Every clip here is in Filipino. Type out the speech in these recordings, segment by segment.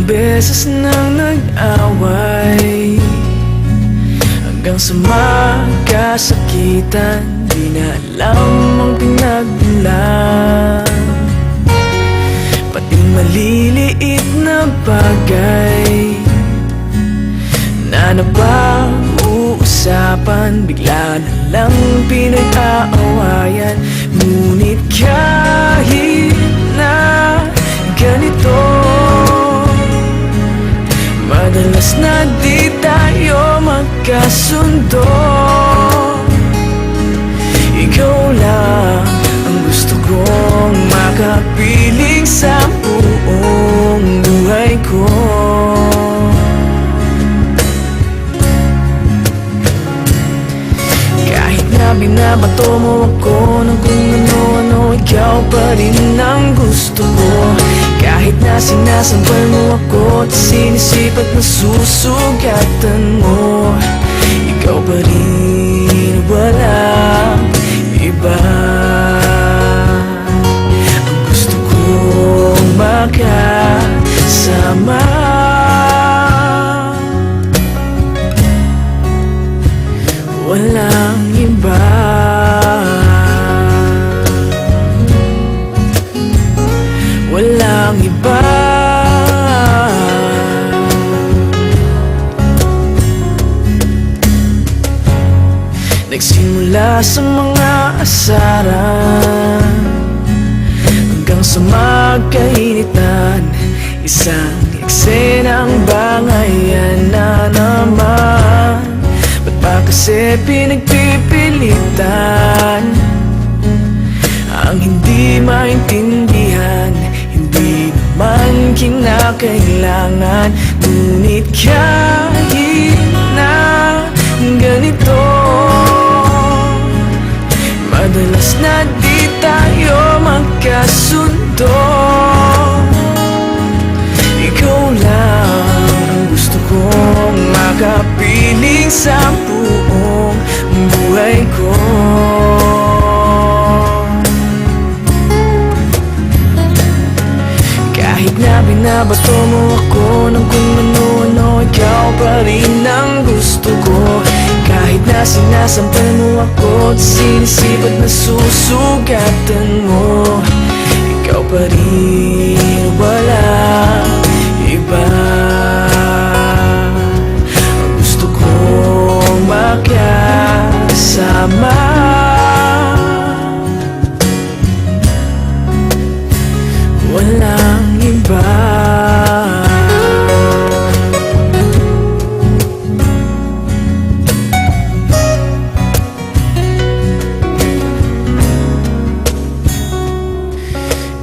beses nang nag-away, hanggang sa magkasakitan. Di na alam ang pinagmulan, pati maliliit na bagay na napag-uusapan, bigla na lang pinag-aawayan. Ngunit kahit na ganito, madalas na di tayo magkasundo. Ikaw lang ang gusto kong makapiling sa buong buhay ko. Kahit na binabato mo ako ng kung ano-ano, ikaw pa rin ang gusto ko. Kahit na sinasampal mo ako at sinisipat na susugatan mo, ikaw pa rin, walang iba. Ang gusto kong makasama, walang iba. Walang iba. Nagsimula sa mga asaran, hanggang sa magkainitan, isang eksenang bangayan na naman. Ba't ba kasi pinagpipilitan ang hindi maintindihan? Hindi naman kinakailangan. Ngunit kahit na ganito, madalas na di tayo magkasundo. Ikaw lang ang gusto kong makapiling sa buong buhay ko. Kahit na binabato mo ako ng kung ano-ano, ikaw pa rin ang gusto ko. Kahit na sinasampal mo ako at sinisipat na susugatan mo, ikaw pa rin, walang iba. Ang gusto kong makasama, walang iba.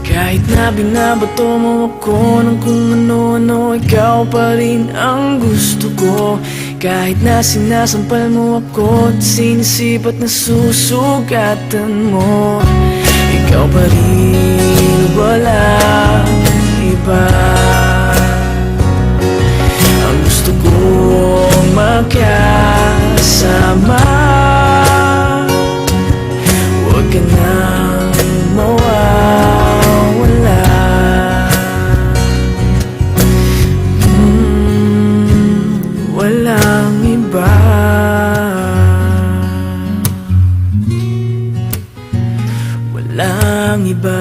Kahit na binabato mo ako ng kung ano-ano, ikaw pa rin ang gusto ko. Kahit na sinasampal mo ako at sinisipat na susugatan mo, ikaw pa rin, walang iba. Ang gusto kong makasama, huwag ka nang mawawala. Walang iba. Walang iba.